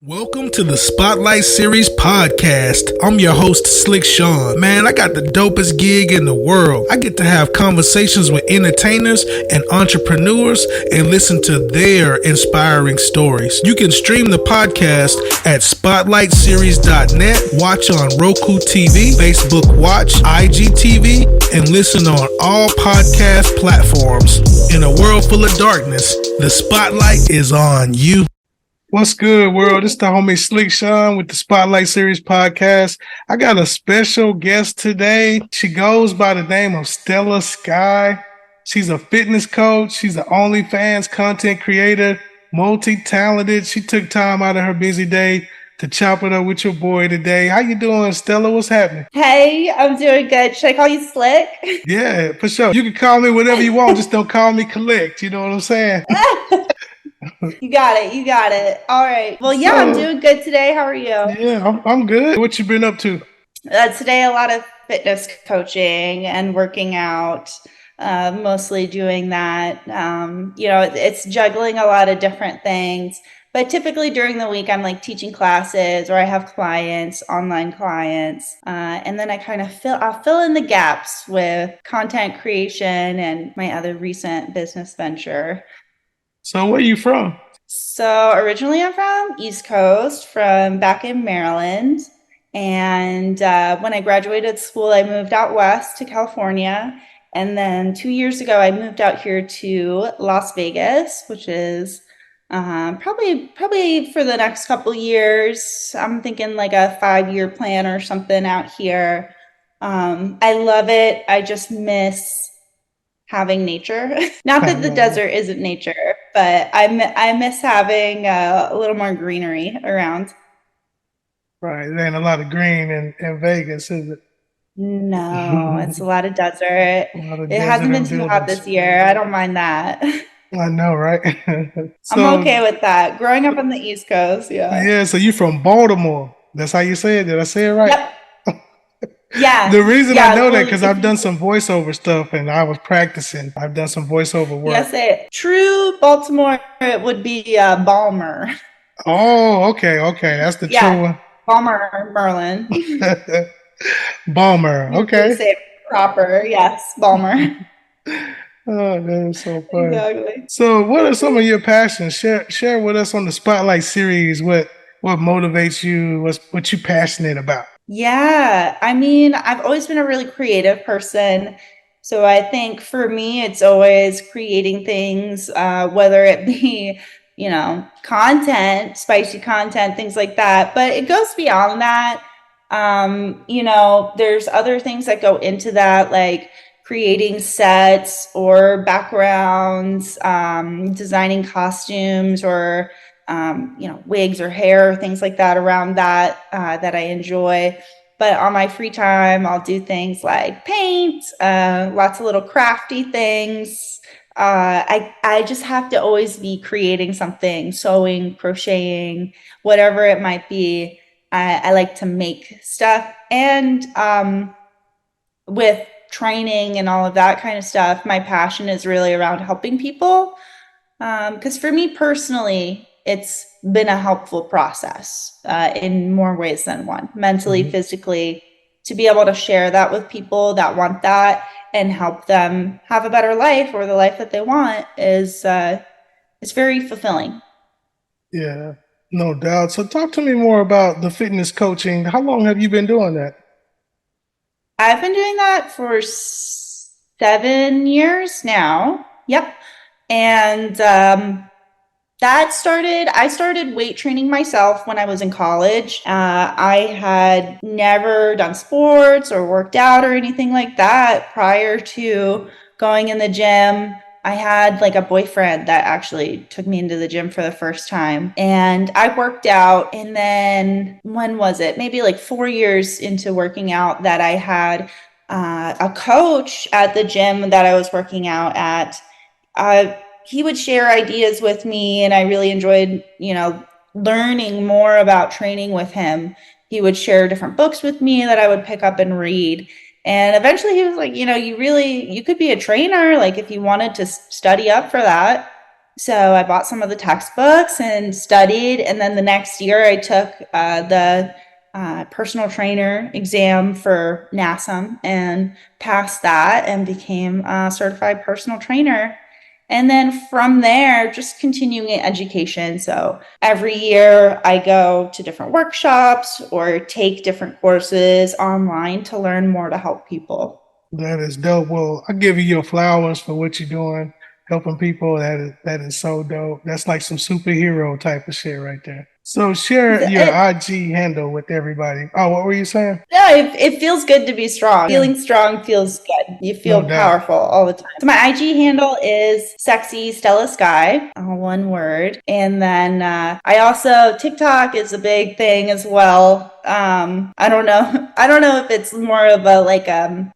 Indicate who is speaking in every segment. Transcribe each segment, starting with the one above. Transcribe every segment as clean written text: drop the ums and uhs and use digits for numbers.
Speaker 1: Welcome to the Spotlight Series podcast. I'm your host, Slick Sean. Man, I got the dopest gig in the world. I get to have conversations with entertainers and entrepreneurs and listen to their inspiring stories. You can stream the podcast at spotlightseries.net, watch on Roku TV, Facebook Watch, IGTV, and listen on all podcast platforms. In a world full of darkness, the spotlight is on you. What's good, world? It's the homie Slick Sean with the Spotlight Series podcast. I got a special guest today. She goes by the name of Stella Skye. She's a fitness coach. She's an OnlyFans content creator, multi-talented. She took time out of her busy day to chop it up with your boy today. How you doing, Stella? What's happening?
Speaker 2: Hey, I'm doing good. Should I call you Slick?
Speaker 1: Yeah, for sure. You can call me whatever you want. Just don't call me Collect. You know what I'm saying?
Speaker 2: You got it. All right. Well, yeah, I'm doing good today. How are you?
Speaker 1: Yeah, I'm good. What you been up to?
Speaker 2: Today, a lot of fitness coaching and working out, mostly doing that. It's juggling a lot of different things. But typically during the week, I'm like teaching classes or I have clients, online clients. And then I'll fill in the gaps with content creation and my other recent business venture.
Speaker 1: So where are you from?
Speaker 2: So originally I'm from East Coast, from back in Maryland. And when I graduated school, I moved out west to California. And then 2 years ago, I moved out here to Las Vegas, which is probably for the next couple years. I'm thinking like a 5-year plan or something out here. I love it. I just miss having nature. Not that the desert isn't nature, but I miss having a little more greenery around.
Speaker 1: Right, there ain't a lot of green in Vegas, is it?
Speaker 2: No, it's a lot of desert. It hasn't been too hot this year. I don't mind that.
Speaker 1: I know, right?
Speaker 2: I'm okay with that. Growing up on the East Coast, yeah.
Speaker 1: Yeah, so you're from Baltimore. That's how you say it? Did I say it right?
Speaker 2: Yep. Yeah.
Speaker 1: The reason I know that because I've done some voiceover stuff and I was practicing. I've done some voiceover work.
Speaker 2: Yes, true Baltimore, it would be Balmer.
Speaker 1: Oh, okay. That's the true one.
Speaker 2: Balmer, Merlin.
Speaker 1: Balmer, okay.
Speaker 2: You say it proper, yes, Balmer.
Speaker 1: Oh, that is so fun.
Speaker 2: Exactly.
Speaker 1: So what are some of your passions? Share with us on the Spotlight series what motivates you, what you passionate about.
Speaker 2: Yeah, I mean, I've always been a really creative person. So I think for me, it's always creating things, whether it be, content, spicy content, things like that. But it goes beyond that. There's other things that go into that, like creating sets or backgrounds, designing costumes or wigs or hair, things like that around that I enjoy. But on my free time, I'll do things like paint, lots of little crafty things. I just have to always be creating something, sewing, crocheting, whatever it might be. I like to make stuff. And with training and all of that kind of stuff, my passion is really around helping people. Because for me personally, it's been a helpful process in more ways than one, mentally, physically, to be able to share that with people that want that and help them have a better life or the life that they want is it's very fulfilling.
Speaker 1: Yeah, no doubt. So talk to me more about the fitness coaching. How long have you been doing that?
Speaker 2: I've been doing that for 7 years now. Yep. And I started weight training myself when I was in college. I had never done sports or worked out or anything like that prior to going in the gym. I had like a boyfriend that actually took me into the gym for the first time, and I worked out. And then when was it? Maybe like 4 years into working out that I had a coach at the gym that I was working out at. He would share ideas with me, and I really enjoyed, learning more about training with him. He would share different books with me that I would pick up and read. And eventually he was like, you could be a trainer, like if you wanted to study up for that. So I bought some of the textbooks and studied. And then the next year I took the personal trainer exam for NASM and passed that and became a certified personal trainer. And then from there, just continuing education. So every year I go to different workshops or take different courses online to learn more to help people.
Speaker 1: That is dope. Well, I give you your flowers for what you're doing, helping people. That is so dope. That's like some superhero type of shit right there. So share your
Speaker 2: It,
Speaker 1: IG handle with everybody. Oh, what were you saying?
Speaker 2: Yeah, it feels good to be strong.
Speaker 1: Yeah,
Speaker 2: Feeling strong feels good. You
Speaker 1: no
Speaker 2: feel
Speaker 1: doubt.
Speaker 2: powerful all the time. So my IG handle is sexy Stella Skye, all one word. And then I also TikTok is a big thing as well. I don't know. I don't know if it's more of a like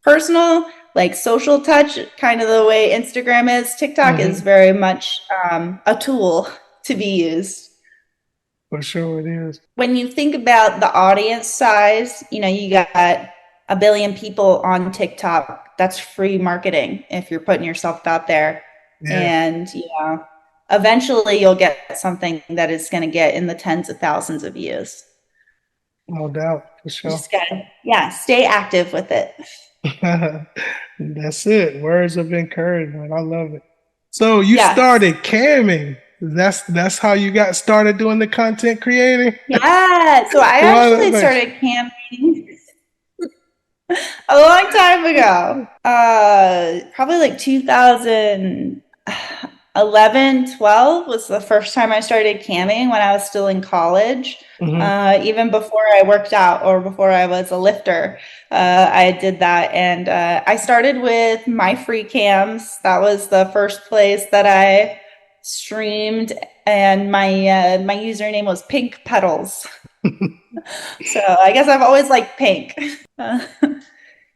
Speaker 2: personal, like social touch, kind of the way Instagram is. TikTok is
Speaker 1: Hmm.
Speaker 2: very much a tool to be used.
Speaker 1: For sure it is.
Speaker 2: When you think about the audience size, you got a billion people on TikTok. That's free marketing if you're putting yourself out there.
Speaker 1: Yeah,
Speaker 2: And, eventually you'll get something that is going to get in the tens of thousands of views.
Speaker 1: no doubt. For
Speaker 2: You
Speaker 1: sure.
Speaker 2: just got to, yeah, stay active with it.
Speaker 1: That's it. Words of encouragement. I love it. So you
Speaker 2: Yes.
Speaker 1: started camming. That's how you got started doing the content creating.
Speaker 2: Yeah. So I
Speaker 1: Well,
Speaker 2: actually started camping a long time ago. Probably like 2011, 12 was the first time I started camming when I was still in college.
Speaker 1: mhm.
Speaker 2: Even before I worked out or before I was a lifter, I did that. And I started with my free cams. That was the first place that I streamed, and my username was Pink Petals. So I guess I've always liked pink.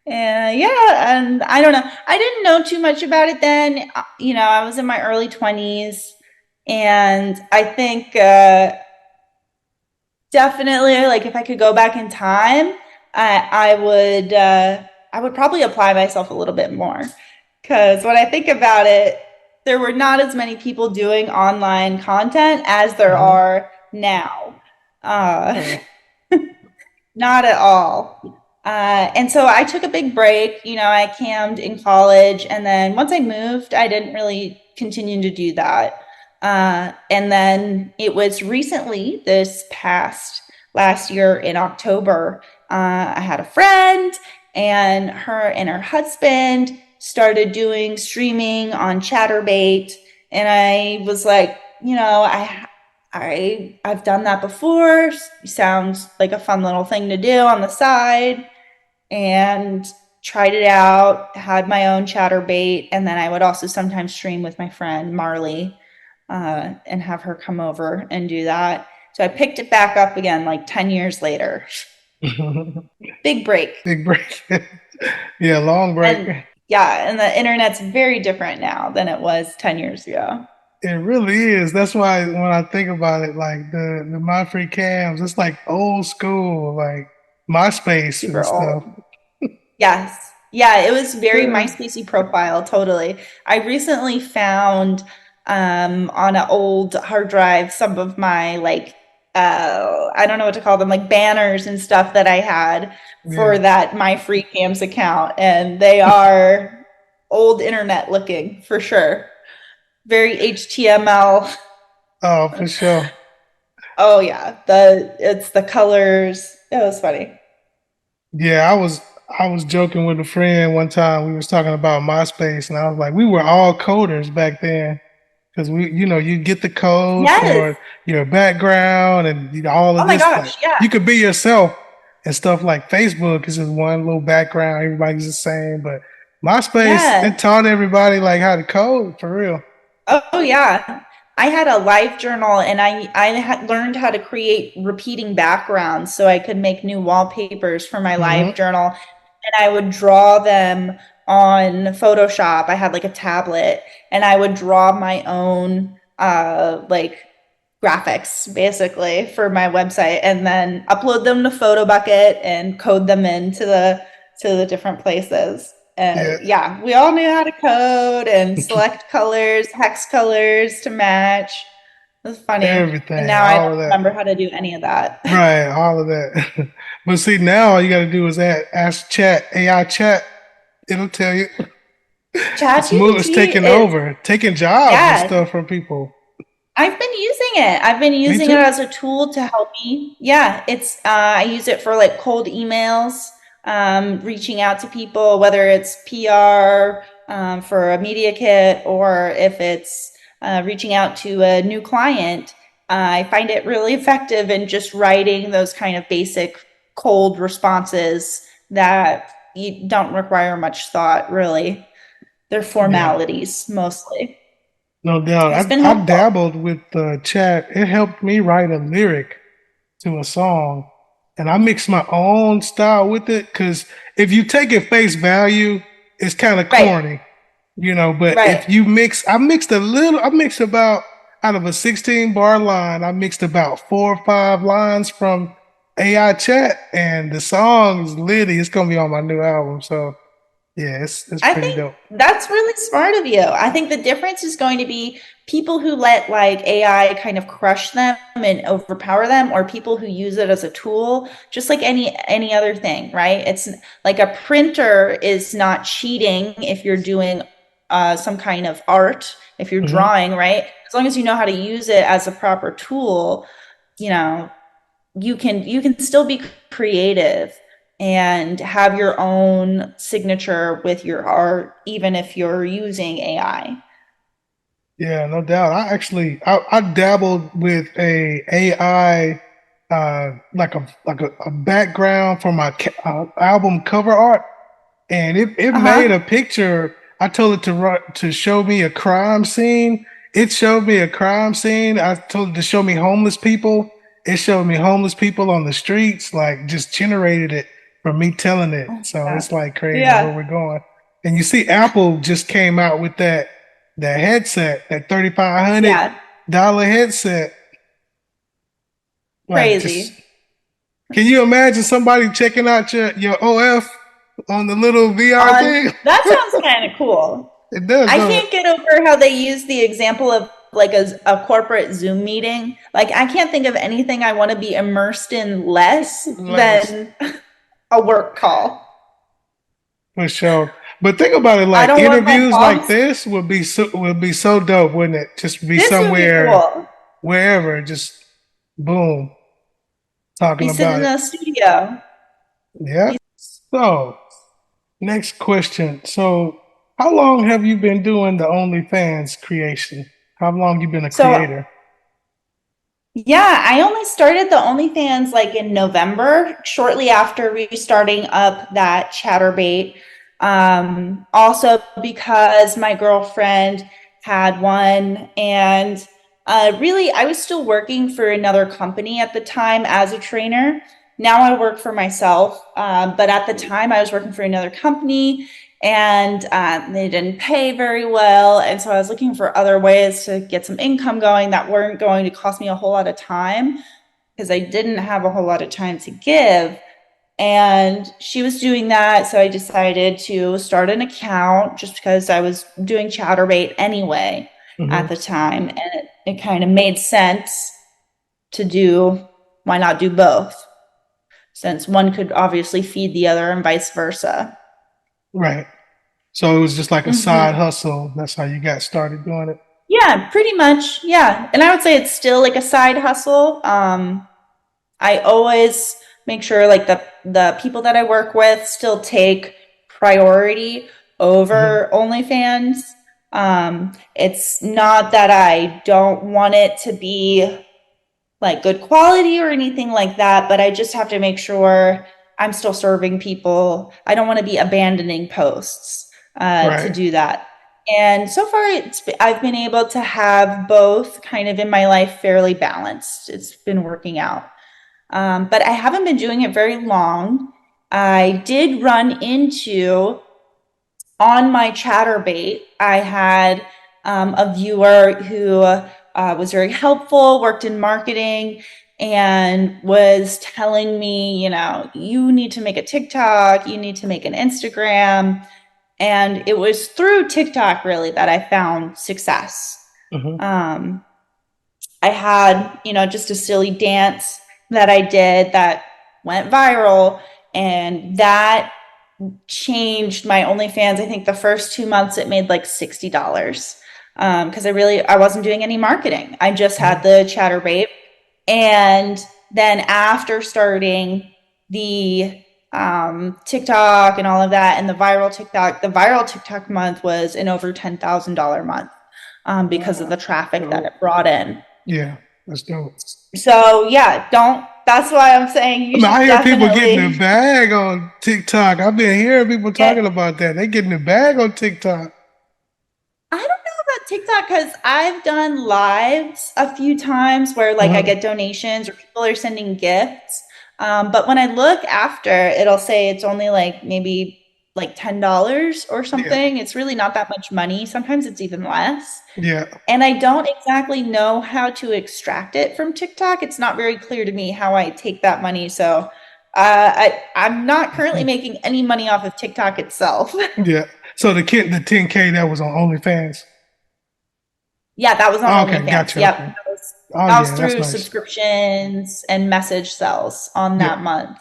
Speaker 2: And yeah, and I don't know. I didn't know too much about it then. I was in my early 20s, and I think definitely, like, if I could go back in time, I would probably apply myself a little bit more. Because when I think about it, there were not as many people doing online content as there
Speaker 1: Mhm.
Speaker 2: are now. Uh,
Speaker 1: Oh.
Speaker 2: Not at all. And so I took a big break. I cammed in college. And then once I moved, I didn't really continue to do that. And then it was recently, this past last year in October, I had a friend, and her husband started doing streaming on Chatterbait. And I was like, I've done that before. Sounds like a fun little thing to do on the side, and tried it out. Had my own chatterbait, and then I would also sometimes stream with my friend Marley, and have her come over and do that. So I picked it back up again like 10 years later. Big break.
Speaker 1: Big break. Yeah, long break.
Speaker 2: And yeah, and the internet's very different now than it was 10 years ago.
Speaker 1: It really is. That's why when I think about it, like the My Free Cams, it's like old school, like MySpace and
Speaker 2: Super
Speaker 1: stuff.
Speaker 2: old. Yes. Yeah, it was very
Speaker 1: Yeah.
Speaker 2: MySpacey profile, totally. I recently found on an old hard drive some of my like I don't know what to call them, like banners and stuff that I had for
Speaker 1: Yeah.
Speaker 2: that My Free Cams account, and they are old internet looking for sure. Very HTML.
Speaker 1: Oh, for sure.
Speaker 2: Oh yeah, it's the colors. It was funny.
Speaker 1: Yeah, I was joking with a friend one time. We was talking about MySpace, and I was like, we were all coders back then because you get the code
Speaker 2: Yes.
Speaker 1: for your background and all
Speaker 2: Oh
Speaker 1: of
Speaker 2: my
Speaker 1: this. Like,
Speaker 2: gosh, yeah.
Speaker 1: you could be yourself and stuff like Facebook is just one little background. Everybody's the same, but MySpace it
Speaker 2: Yeah.
Speaker 1: taught everybody like how to code for real.
Speaker 2: Oh yeah. I had a live journal, and I had learned how to create repeating backgrounds so I could make new wallpapers for my live
Speaker 1: Hmm.
Speaker 2: journal, and I would draw them on Photoshop. I had like a tablet, and I would draw my own like graphics basically for my website, and then upload them to PhotoBucket and code them into the different places.
Speaker 1: Yeah,
Speaker 2: Yeah, we all knew how to code and select colors, hex colors to match. It was funny. And
Speaker 1: everything,
Speaker 2: now I
Speaker 1: all
Speaker 2: don't
Speaker 1: of that.
Speaker 2: remember how to do any of that.
Speaker 1: Right, all of that. But see, now all you got to do is ask chat, AI chat. It'll tell you. It's
Speaker 2: ChatGPT
Speaker 1: taking
Speaker 2: is,
Speaker 1: over, taking jobs and
Speaker 2: yeah,
Speaker 1: stuff from people.
Speaker 2: I've been using it. I've been
Speaker 1: Me
Speaker 2: using it
Speaker 1: too.
Speaker 2: as a tool to help me. Yeah, I use it for like cold emails, reaching out to people, whether it's PR, for a media kit, or if it's reaching out to a new client. I find it really effective in just writing those kind of basic cold responses that you don't require much thought, really. They're
Speaker 1: Yeah,
Speaker 2: formalities mostly.
Speaker 1: no doubt.
Speaker 2: It's been
Speaker 1: I
Speaker 2: helpful.
Speaker 1: dabbled with chat. It helped me write a lyric to a song, and I mixed my own style with it. Because if you take it face value, it's kind of
Speaker 2: Right,
Speaker 1: corny. But
Speaker 2: right.
Speaker 1: if you I mixed about out of a 16 bar line, I mixed about 4 or 5 lines from AI chat, and the song is litty. It's gonna be on my new album. So yeah, it's
Speaker 2: I
Speaker 1: pretty
Speaker 2: think
Speaker 1: dope.
Speaker 2: that's really smart of you. I think the difference is going to be people who let like AI kind of crush them and overpower them, or people who use it as a tool, just like any other thing, right? It's like a printer is not cheating if you're doing some kind of art, if you're
Speaker 1: Hmm.
Speaker 2: drawing, right? As long as you know how to use it as a proper tool, you know, you can still be creative and have your own signature with your art, even if you're using AI.
Speaker 1: Yeah, no doubt. I dabbled with a AI like a background for my album cover art, and it made
Speaker 2: Uh-huh.
Speaker 1: a picture. I told it to show me a crime scene. It showed me a crime scene. I told it to show me homeless people. It showed me homeless people on the streets, like just generated it from me telling it.
Speaker 2: Oh
Speaker 1: So
Speaker 2: my
Speaker 1: it's
Speaker 2: God.
Speaker 1: like crazy where
Speaker 2: Yeah,
Speaker 1: we're going. And you see, Apple just came out with that headset, that
Speaker 2: yeah,
Speaker 1: $3,500 headset. Like, just
Speaker 2: crazy.
Speaker 1: can you imagine somebody checking out your OF on the little VR
Speaker 2: On
Speaker 1: thing?
Speaker 2: That sounds kind of cool.
Speaker 1: It does,
Speaker 2: I
Speaker 1: don't it?
Speaker 2: can't get over how they use the example of like a corporate Zoom meeting. Like, I can't think of anything I want to be immersed in less
Speaker 1: Less
Speaker 2: than a work call.
Speaker 1: for sure. But think about it,
Speaker 2: I
Speaker 1: like
Speaker 2: don't want my
Speaker 1: interviews like
Speaker 2: boss.
Speaker 1: this would be so dope, wouldn't it? Just be
Speaker 2: This would be
Speaker 1: somewhere,
Speaker 2: cool.
Speaker 1: wherever, just boom,
Speaker 2: Be
Speaker 1: talking
Speaker 2: sitting
Speaker 1: about
Speaker 2: in
Speaker 1: it.
Speaker 2: a studio.
Speaker 1: Yeah.
Speaker 2: Be
Speaker 1: So, next question. So, how long have you been doing the OnlyFans creation? How long you been a
Speaker 2: So,
Speaker 1: creator?
Speaker 2: yeah, I only started the OnlyFans like in November, shortly after restarting up that Chatterbait. Also because my girlfriend had one, and really, I was still working for another company at the time as a trainer. Now I work for myself, but at the time I was working for another company, and they didn't pay very well. And so I was looking for other ways to get some income going that weren't going to cost me a whole lot of time, because I didn't have a whole lot of time to give. And she was doing that. So I decided to start an account just because I was doing Chatterbait anyway at
Speaker 1: Hmm.
Speaker 2: the time. And it kind of made sense to do. Why not do both? Since one could obviously feed the other and vice versa.
Speaker 1: Right. So it was just like a side
Speaker 2: Hmm.
Speaker 1: hustle. That's how you got started doing it.
Speaker 2: Yeah, pretty much. Yeah. And I would say it's still like a side hustle. I always make sure like the people that I work with still take priority
Speaker 1: Hmm.
Speaker 2: over OnlyFans. It's not that I don't want it to be like good quality or anything like that, but I just have to make sure I'm still serving people. I don't want to be abandoning posts to
Speaker 1: Right.
Speaker 2: do that. And so far, I've been able to have both kind of in my life fairly balanced. It's been working out. But I haven't been doing it very long. I did run into on my Chatterbait, I had a viewer who was very helpful, worked in marketing, and was telling me, you need to make a TikTok, you need to make an Instagram. And it was through TikTok really that I found success.
Speaker 1: Hmm.
Speaker 2: Um, I had, just a silly dance that I did that went viral, and that changed my OnlyFans. I think the first 2 months it made like $60. Because I wasn't doing any marketing. I just had
Speaker 1: Hmm.
Speaker 2: the Chatterbait. And then after starting the TikTok and all of that, and the viral TikTok month was an over $10,000 month, because of the traffic that it
Speaker 1: Dope.
Speaker 2: brought in.
Speaker 1: Yeah, that's dope.
Speaker 2: So yeah, that's why I'm saying
Speaker 1: I
Speaker 2: you
Speaker 1: mean, I
Speaker 2: should
Speaker 1: hear people getting the
Speaker 2: definitely
Speaker 1: bag on TikTok. I've been hearing people
Speaker 2: get.
Speaker 1: talking about that. They getting the bag on TikTok.
Speaker 2: I don't know about TikTok because I've done lives a few times where like I
Speaker 1: Uh-huh.
Speaker 2: get donations or people are sending gifts. But when I look after, it'll say it's only like maybe like $10 or
Speaker 1: Yeah,
Speaker 2: something. It's really not that much money. Sometimes it's even less.
Speaker 1: yeah,
Speaker 2: And I don't exactly know how to extract it from TikTok. It's not very clear to me how I take that money. So I'm not currently making any money off of TikTok itself.
Speaker 1: yeah. So the 10K that was on OnlyFans.
Speaker 2: Yeah, that was on
Speaker 1: Okay,
Speaker 2: OnlyFans.
Speaker 1: gotcha.
Speaker 2: Yep.
Speaker 1: Okay.
Speaker 2: That was,
Speaker 1: Oh
Speaker 2: that was
Speaker 1: yeah, that's
Speaker 2: through
Speaker 1: nice.
Speaker 2: subscriptions and message sells on
Speaker 1: Yeah,
Speaker 2: that month.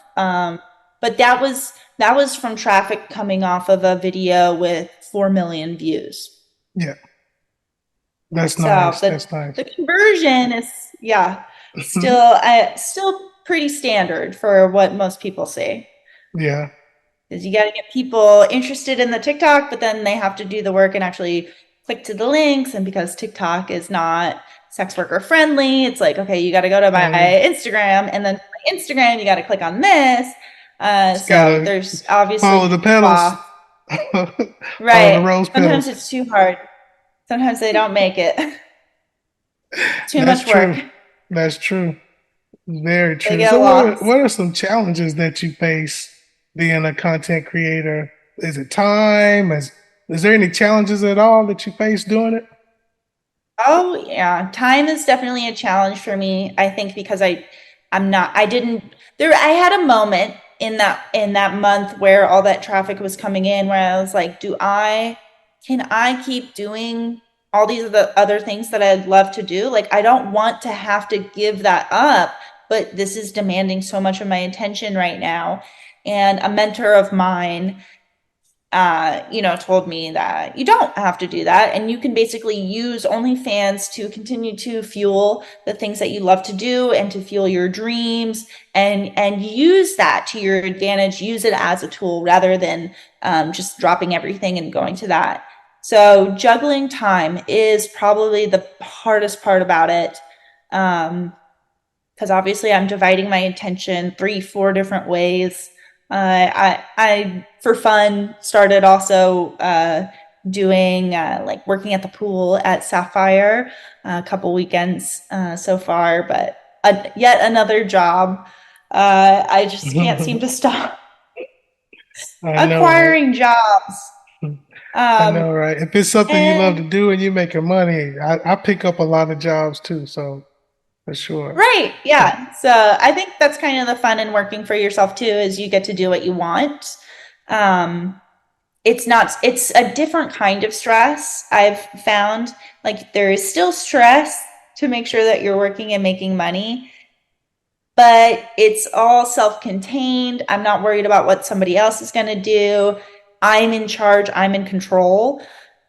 Speaker 2: But that was from traffic coming off of a video with 4 million views.
Speaker 1: yeah. That's
Speaker 2: So
Speaker 1: nice.
Speaker 2: the
Speaker 1: That's nice.
Speaker 2: the conversion is, yeah, still pretty standard for what most people see.
Speaker 1: Yeah,
Speaker 2: Is you got to get people interested in the TikTok, but then they have to do the work and actually click to the links. And because TikTok is not sex worker friendly, it's like, okay, you got to go to my
Speaker 1: oh yeah.
Speaker 2: Instagram, and then my Instagram, you got to click on this.
Speaker 1: Just
Speaker 2: So
Speaker 1: gotta
Speaker 2: there's
Speaker 1: follow
Speaker 2: obviously
Speaker 1: the pedals.
Speaker 2: flaw.
Speaker 1: Follow the
Speaker 2: Right.
Speaker 1: rose
Speaker 2: Sometimes
Speaker 1: petals.
Speaker 2: it's too hard. Sometimes they don't make it. Too
Speaker 1: That's
Speaker 2: much work.
Speaker 1: true. That's true. Very
Speaker 2: They
Speaker 1: true.
Speaker 2: get
Speaker 1: So
Speaker 2: lost.
Speaker 1: what are some challenges that you face being a content creator? Is it time? Is there any challenges at all that you face doing it?
Speaker 2: Oh yeah, time is definitely a challenge for me. I think because I'm not I didn't there I had a moment in that month where all that traffic was coming in where I was like, can I keep doing all these other things that I'd love to do? Like I don't want to have to give that up, but this is demanding so much of my attention right now. And a mentor of mine told me that you don't have to do that. And you can basically use OnlyFans to continue to fuel the things that you love to do and to fuel your dreams and use that to your advantage. Use it as a tool rather than just dropping everything and going to that. So juggling time is probably the hardest part about it. Because obviously I'm dividing my attention 3, 4 different ways. I for fun started also doing like working at the pool at Sapphire a couple weekends so far, but yet another job. I just can't seem to stop
Speaker 1: I know, right?
Speaker 2: acquiring jobs.
Speaker 1: I
Speaker 2: Um,
Speaker 1: know, right? If it's something you love
Speaker 2: and
Speaker 1: to do and you're making money, I pick up a lot of jobs too, so for sure.
Speaker 2: Right. Yeah. So I think that's kind of the fun in working for yourself too, is you get to do what you want. Um, it's a different kind of stress. I've found like there is still stress to make sure that you're working and making money, but it's all self-contained. I'm not worried about what somebody else is going to do. I'm in charge, I'm in control.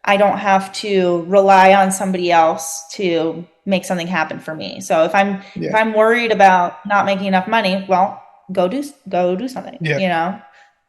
Speaker 2: I don't have to rely on somebody else to make something happen for me. So if
Speaker 1: Yeah,
Speaker 2: I'm worried about not making enough money, well, go do something,
Speaker 1: yeah,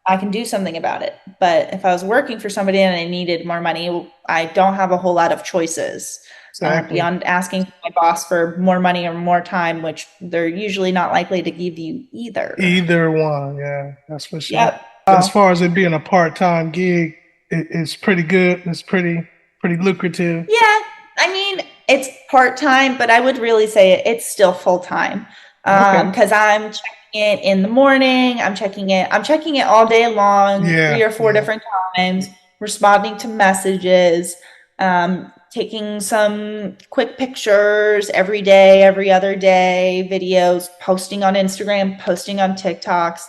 Speaker 2: I can do something about it. But if I was working for somebody and I needed more money, I don't have a whole lot of choices
Speaker 1: exactly.
Speaker 2: beyond asking my boss for more money or more time, which they're usually not likely to give you either.
Speaker 1: Either one, yeah, that's for sure.
Speaker 2: Yep.
Speaker 1: As far as it being a part-time gig, it's pretty good. It's pretty lucrative.
Speaker 2: Yeah, I mean, it's part-time, but I would really say it's still full-time.
Speaker 1: Okay.
Speaker 2: Because I'm checking it in the morning, I'm checking it all day long, three
Speaker 1: Yeah,
Speaker 2: or four
Speaker 1: yeah.
Speaker 2: different times, responding to messages, taking some quick pictures every day, every other day, videos, posting on Instagram, posting on TikToks.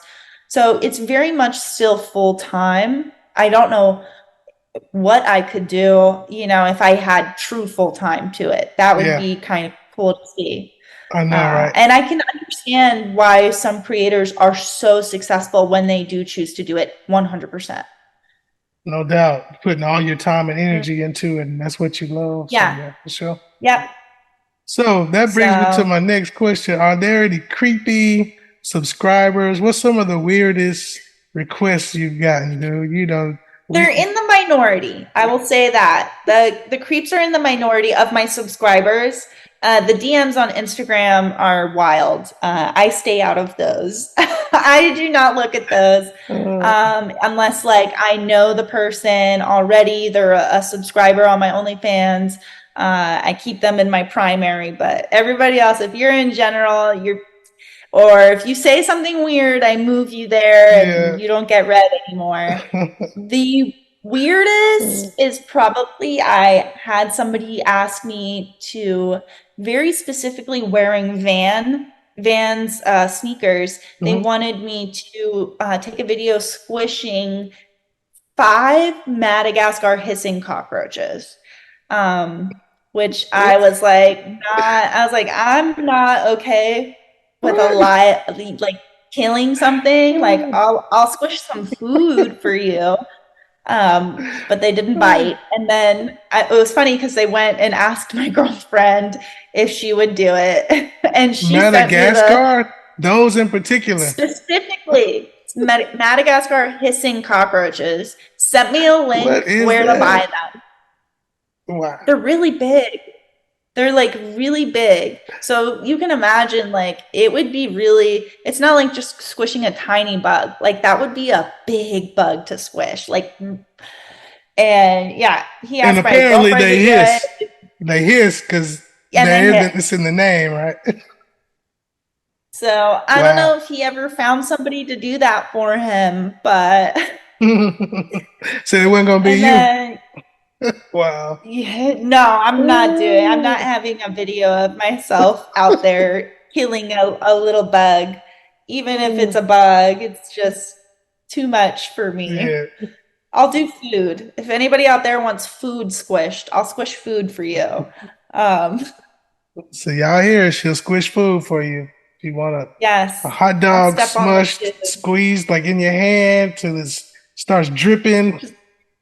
Speaker 2: So it's very much still full-time. I don't know what I could do, if I had true full time to it. That would
Speaker 1: Yeah,
Speaker 2: be kind of cool to see.
Speaker 1: I know, right?
Speaker 2: And I can understand why some creators are so successful when they do choose to do it 100%.
Speaker 1: No doubt. Putting all your time and energy into it, and that's what you love. So
Speaker 2: Yeah.
Speaker 1: yeah, for sure.
Speaker 2: Yep.
Speaker 1: So that brings me to
Speaker 2: So
Speaker 1: my next question. Are there any creepy subscribers? What's some of the weirdest requests you've gotten, dude?
Speaker 2: they're
Speaker 1: We
Speaker 2: in the minority. I will say that. The creeps are in the minority of my subscribers. The DMs on Instagram are wild. I stay out of those. I do not look at those
Speaker 1: uh,
Speaker 2: unless like I know the person already. They're a subscriber on my OnlyFans. I keep them in my primary, but everybody else, if you're in general, or if you say something weird, I move you there
Speaker 1: yeah.
Speaker 2: and you don't get read anymore. The weirdest is probably I had somebody ask me to very specifically wearing Vans sneakers. They
Speaker 1: Mhm.
Speaker 2: wanted me to take a video squishing 5 Madagascar hissing cockroaches. Um, which I
Speaker 1: What?
Speaker 2: was like, not, I was like, I'm not okay with a
Speaker 1: What?
Speaker 2: lie, like killing something. Like I'll squish some food for you. But they didn't bite. And then it was funny because they went and asked my girlfriend if she would do it. And she sent me the
Speaker 1: Madagascar? Those in particular.
Speaker 2: specifically Madagascar hissing cockroaches, sent me a link
Speaker 1: What is
Speaker 2: where to buy
Speaker 1: that?
Speaker 2: them.
Speaker 1: Wow.
Speaker 2: They're really big. They're like really big. So you can imagine like it would be really, it's not like just squishing a tiny bug. Like that would be a big bug to squish. And yeah, he
Speaker 1: And
Speaker 2: asked my
Speaker 1: apparently
Speaker 2: girlfriend to
Speaker 1: they
Speaker 2: do
Speaker 1: hiss.
Speaker 2: it
Speaker 1: They hiss because
Speaker 2: and then hit.
Speaker 1: it's in the name, right?
Speaker 2: So I don't
Speaker 1: Wow.
Speaker 2: know if he ever found somebody to do that for him, but
Speaker 1: Said it wasn't gonna be
Speaker 2: and
Speaker 1: you.
Speaker 2: then
Speaker 1: Wow.
Speaker 2: yeah, no, I'm not having a video of myself out there killing a little bug. Even if it's a bug, it's just too much for me.
Speaker 1: Yeah.
Speaker 2: I'll do food. If anybody out there wants food squished, I'll squish food for you. Um,
Speaker 1: So y'all here, she'll squish food for you. If you want a
Speaker 2: yes,
Speaker 1: hot
Speaker 2: I'll
Speaker 1: dog
Speaker 2: step on the
Speaker 1: smushed,
Speaker 2: food.
Speaker 1: squeezed like in your hand till it starts dripping,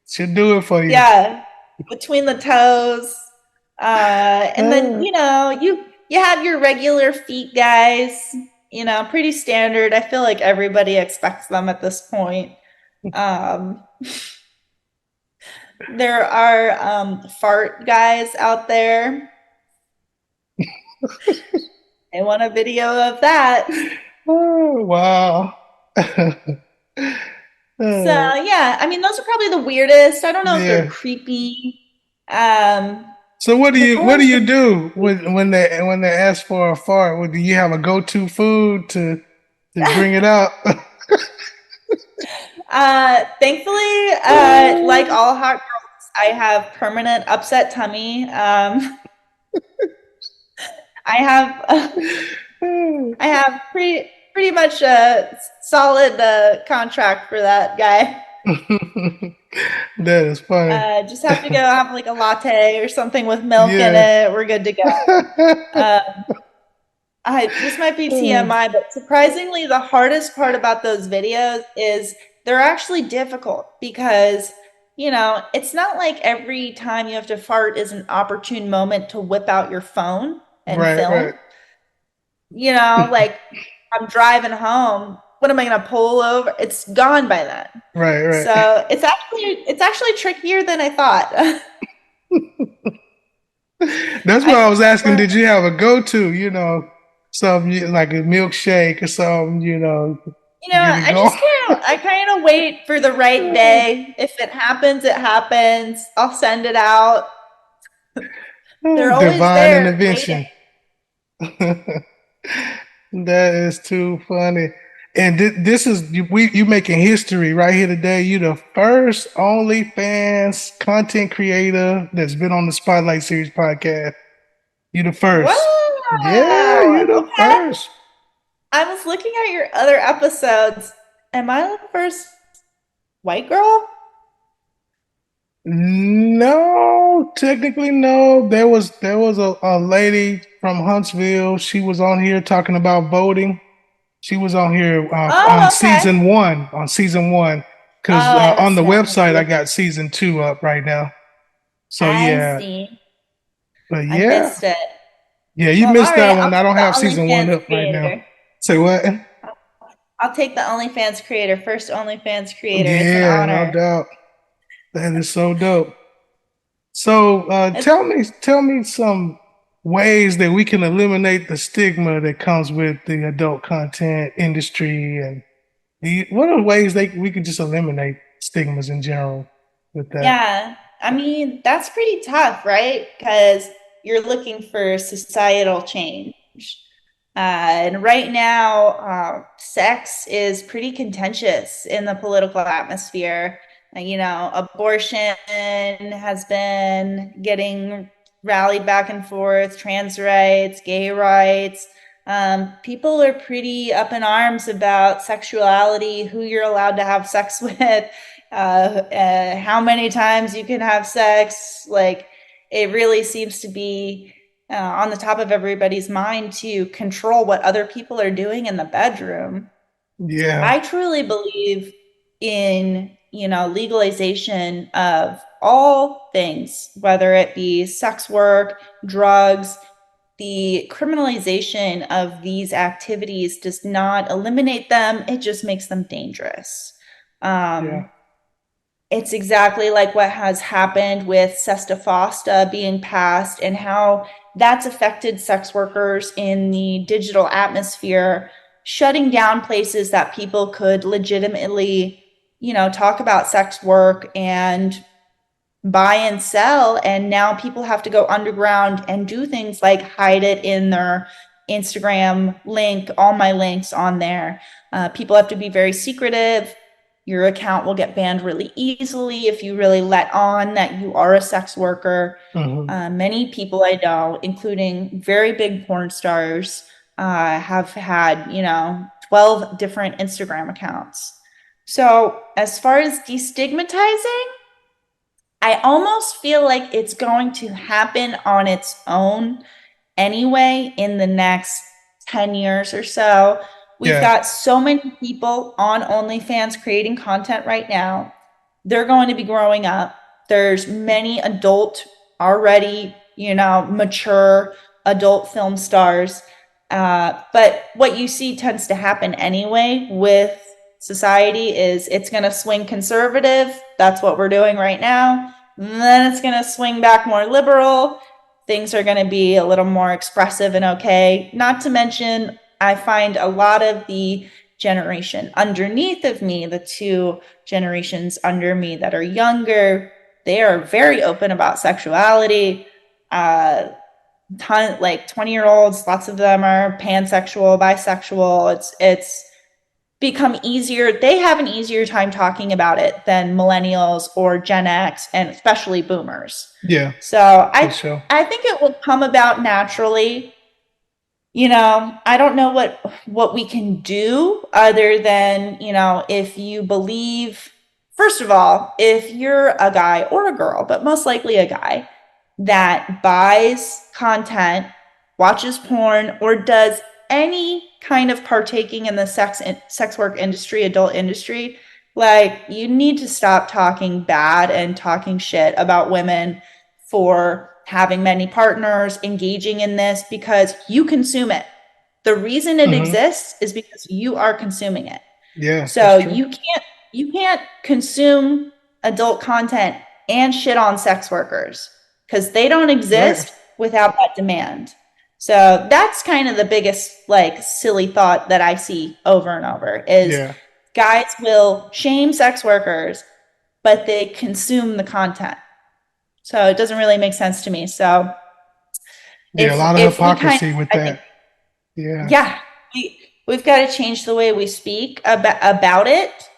Speaker 1: she'll do it for you.
Speaker 2: Yeah, between the toes. And then,
Speaker 1: Uh,
Speaker 2: you have your regular feet guys, pretty standard. I feel like everybody expects them at this point. Um, there are fart guys out there. I want a video of that.
Speaker 1: oh, wow.
Speaker 2: So
Speaker 1: Uh,
Speaker 2: yeah, I mean those are probably the weirdest. I don't know if they're
Speaker 1: yeah.
Speaker 2: creepy. Um,
Speaker 1: So
Speaker 2: as
Speaker 1: what
Speaker 2: far
Speaker 1: do
Speaker 2: as
Speaker 1: you
Speaker 2: the
Speaker 1: do when they ask for a fart? What, do you have a go-to food to bring it out?
Speaker 2: thankfully, like all hot girls, I have permanent upset tummy. I have I have pretty much a solid contract for that guy.
Speaker 1: That is funny.
Speaker 2: Just have to go have like a latte or something with milk in
Speaker 1: Yeah.
Speaker 2: it. We're good to go. Uh, this might be TMI, but surprisingly, the hardest part about those videos is they're actually difficult because, it's not like every time you have to fart is an opportune moment to whip out your phone and
Speaker 1: Right, right,
Speaker 2: film. Like I'm driving home. What am I going to pull over? It's gone by then.
Speaker 1: right, right.
Speaker 2: So it's actually trickier than I thought.
Speaker 1: That's what
Speaker 2: I
Speaker 1: I
Speaker 2: think
Speaker 1: was
Speaker 2: I've
Speaker 1: asking.
Speaker 2: learned.
Speaker 1: Did you have a go-to, something like a milkshake or something, get it going?
Speaker 2: I kind of wait for the right day. If it happens, it happens. I'll send it out. They're always
Speaker 1: Divine
Speaker 2: there waiting.
Speaker 1: intervention. That is too funny. And this is you making history right here today. You the first OnlyFans content creator that's been on the Spotlight Series podcast. You the first. Yeah, you
Speaker 2: Wow.
Speaker 1: the
Speaker 2: Okay.
Speaker 1: first.
Speaker 2: I was looking at your other episodes. Am I the first white girl?
Speaker 1: No, technically no. There was a lady from Huntsville. She was on here talking about voting. She was on here on
Speaker 2: Oh, okay.
Speaker 1: season one. On season one,
Speaker 2: Oh,
Speaker 1: because
Speaker 2: I
Speaker 1: on
Speaker 2: must
Speaker 1: the
Speaker 2: have
Speaker 1: website
Speaker 2: missed
Speaker 1: I
Speaker 2: it.
Speaker 1: got season two up right now. So
Speaker 2: I
Speaker 1: yeah,
Speaker 2: see.
Speaker 1: but
Speaker 2: I
Speaker 1: yeah,
Speaker 2: missed it.
Speaker 1: yeah, you
Speaker 2: Well, all
Speaker 1: missed that
Speaker 2: right. I'll
Speaker 1: one. I
Speaker 2: take
Speaker 1: don't
Speaker 2: the
Speaker 1: have season one
Speaker 2: OnlyFans
Speaker 1: up right now.
Speaker 2: creator.
Speaker 1: Say what?
Speaker 2: I'll take the OnlyFans creator. First OnlyFans creator. It's an
Speaker 1: Yeah, no
Speaker 2: honor.
Speaker 1: doubt. That is so dope. So
Speaker 2: It's
Speaker 1: tell me some ways that we can eliminate the stigma that comes with the adult content industry, and what are ways we could just eliminate stigmas in general with that?
Speaker 2: Yeah, I mean, that's pretty tough, right? Because you're looking for societal change. And right now, sex is pretty contentious in the political atmosphere. Abortion has been getting rallied back and forth, trans rights, gay rights. People are pretty up in arms about sexuality, who you're allowed to have sex with, how many times you can have sex. Like, it really seems to be on the top of everybody's mind to control what other people are doing in the bedroom.
Speaker 1: Yeah,
Speaker 2: I truly believe in, legalization of all things, whether it be sex work, drugs. The criminalization of these activities does not eliminate them, it just makes them dangerous.
Speaker 1: yeah,
Speaker 2: Um, it's exactly like what has happened with Sesta Fosta being passed and how that's affected sex workers in the digital atmosphere, shutting down places that people could legitimately, talk about sex work and buy and sell. And now people have to go underground and do things like hide it in their Instagram link, all my links on there. People have to be very secretive. Your account will get banned really easily if you really let on that you are a sex worker.
Speaker 1: hmm,
Speaker 2: Many people I know, including very big porn stars, have had, 12 different Instagram accounts. So, as far as destigmatizing, I almost feel like it's going to happen on its own anyway in the next 10 years or so. We've
Speaker 1: yeah,
Speaker 2: got so many people on OnlyFans creating content right now. They're going to be growing up. There's many adult, already, mature adult film stars. But what you see tends to happen anyway with society is it's going to swing conservative. That's what we're doing right now. And then it's going to swing back more liberal. Things are going to be a little more expressive and okay. Not to mention, I find a lot of the generation underneath of me, the two generations under me that are younger, they are very open about sexuality. Like 20-year-olds, lots of them are pansexual, bisexual. It's become easier. They have an easier time talking about it than millennials or Gen X and especially boomers.
Speaker 1: yeah,
Speaker 2: So
Speaker 1: for
Speaker 2: I
Speaker 1: sure.
Speaker 2: I think it will come about naturally. I don't know what we can do other than, if you believe, first of all, if you're a guy or a girl, but most likely a guy that buys content, watches porn, or does any kind of partaking in the sex work industry, adult industry, like, you need to stop talking bad and talking shit about women for having many partners, engaging in this because you consume it. The reason it
Speaker 1: Hmm.
Speaker 2: exists is because you are consuming it.
Speaker 1: Yeah, that's
Speaker 2: So
Speaker 1: true.
Speaker 2: you can't consume adult content and shit on sex workers because they don't
Speaker 1: Right.
Speaker 2: exist without that demand. So that's kind of the biggest like silly thought that I see over and over is
Speaker 1: Yeah,
Speaker 2: guys will shame sex workers, but they consume the content. So it doesn't really make sense to me. So
Speaker 1: yeah, a
Speaker 2: if
Speaker 1: lot of
Speaker 2: if we kind of,
Speaker 1: hypocrisy with
Speaker 2: I think,
Speaker 1: that. Yeah.
Speaker 2: yeah, we've got to change the way we speak about it.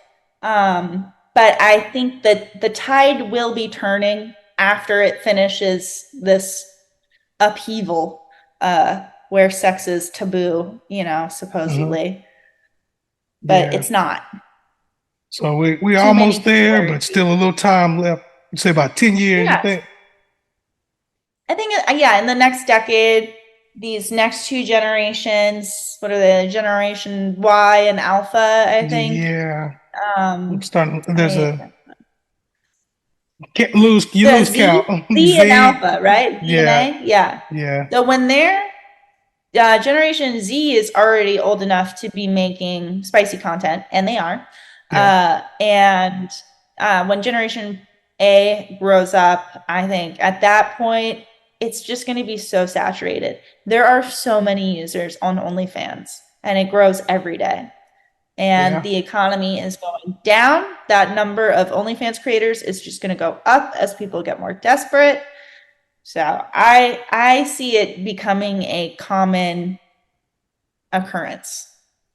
Speaker 2: But I think that the tide will be turning after it finishes this upheaval, where sex is taboo,
Speaker 1: Hmm.
Speaker 2: supposedly, but
Speaker 1: Yeah.
Speaker 2: it's not.
Speaker 1: So we
Speaker 2: Too many
Speaker 1: almost
Speaker 2: people
Speaker 1: there,
Speaker 2: are
Speaker 1: but still a
Speaker 2: engaging.
Speaker 1: little time left. You say about 10 years, you
Speaker 2: Yeah.
Speaker 1: think?
Speaker 2: I think, yeah, in the next decade, these next two generations, what are they, Generation Y and Alpha, I think.
Speaker 1: Yeah. I'm
Speaker 2: Um,
Speaker 1: starting. There's
Speaker 2: I
Speaker 1: a can't lose. You
Speaker 2: the
Speaker 1: lose count.
Speaker 2: Z and
Speaker 1: Z.
Speaker 2: Alpha, right? Z and
Speaker 1: Yeah.
Speaker 2: A, yeah.
Speaker 1: Yeah.
Speaker 2: So when they're Generation Z is already old enough to be making spicy content, and they are.
Speaker 1: Yeah.
Speaker 2: And when Generation A grows up, I think at that point, it's just going to be so saturated. There are so many users on OnlyFans, and it grows every day. And
Speaker 1: Yeah.
Speaker 2: the economy is going down. That number of OnlyFans creators is just going to go up as people get more desperate. So I see it becoming a common occurrence.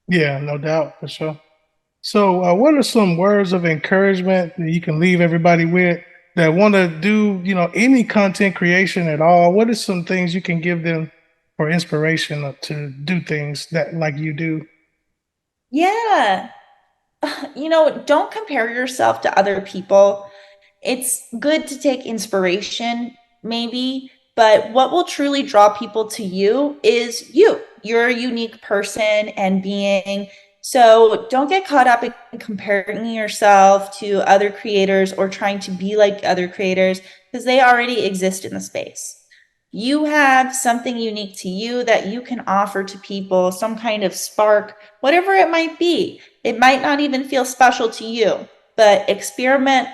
Speaker 1: Yeah. No doubt for sure. So, what are some words of encouragement that you can leave everybody with that want to do, any content creation at all? What are some things you can give them for inspiration to do things that like you do?
Speaker 2: Yeah. Don't compare yourself to other people. It's good to take inspiration, maybe, but what will truly draw people to you is you. You're a unique person and being. So don't get caught up in comparing yourself to other creators or trying to be like other creators because they already exist in the space. You have something unique to you that you can offer to people, some kind of spark, whatever it might be. It might not even feel special to you, but experiment,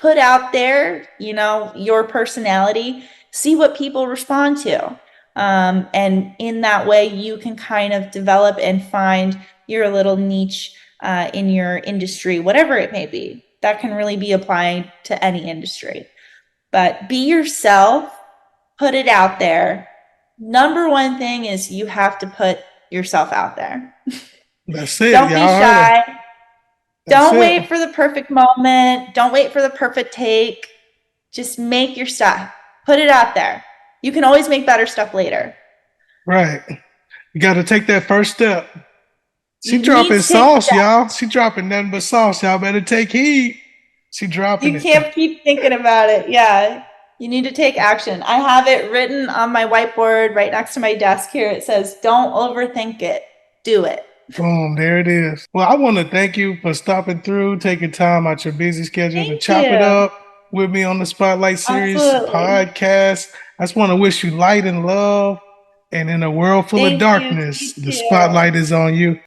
Speaker 2: put out there, your personality, see what people respond to. And in that way, you can kind of develop and find your little niche in your industry, whatever it may be. That can really be applied to any industry. But be yourself, put it out there. Number one thing is you have to put yourself out there.
Speaker 1: That's it.
Speaker 2: Don't be
Speaker 1: Y'all heard her.
Speaker 2: shy.
Speaker 1: That's
Speaker 2: Don't
Speaker 1: it.
Speaker 2: wait for the perfect moment. Don't wait for the perfect take. Just make your stuff. Put it out there. You can always make better stuff later.
Speaker 1: Right. You got to take that first step. She
Speaker 2: You need
Speaker 1: dropping
Speaker 2: to take
Speaker 1: sauce,
Speaker 2: steps.
Speaker 1: y'all. She dropping nothing but sauce. Y'all better take heed. She dropping
Speaker 2: You
Speaker 1: it.
Speaker 2: can't keep thinking about it. Yeah. You need to take action. I have it written on my whiteboard right next to my desk here. It says, don't overthink it. Do it.
Speaker 1: Boom, there it is. Well, I want to thank you for stopping through, taking time out your busy schedule to
Speaker 2: Thank
Speaker 1: chop it
Speaker 2: you.
Speaker 1: up with me on the Spotlight Series
Speaker 2: Absolutely.
Speaker 1: podcast. I just want to wish you light and love. And in a world full of
Speaker 2: Thank you.
Speaker 1: darkness,
Speaker 2: You
Speaker 1: the
Speaker 2: too.
Speaker 1: spotlight is on you.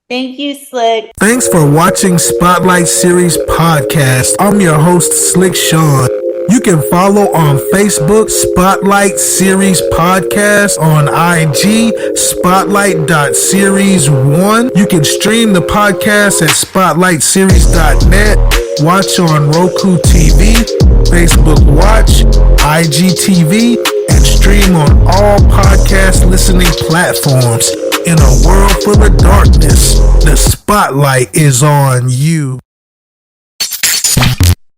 Speaker 2: Thank you, Slick.
Speaker 1: Thanks for watching Spotlight Series Podcast. I'm your host, Slick Sean. You can follow on Facebook, Spotlight Series Podcast, on IG, Spotlight.series1. You can stream the podcast at SpotlightSeries.net, watch on Roku TV, Facebook Watch, IGTV, and stream on all podcast listening platforms. In a world full of darkness, the spotlight is on you.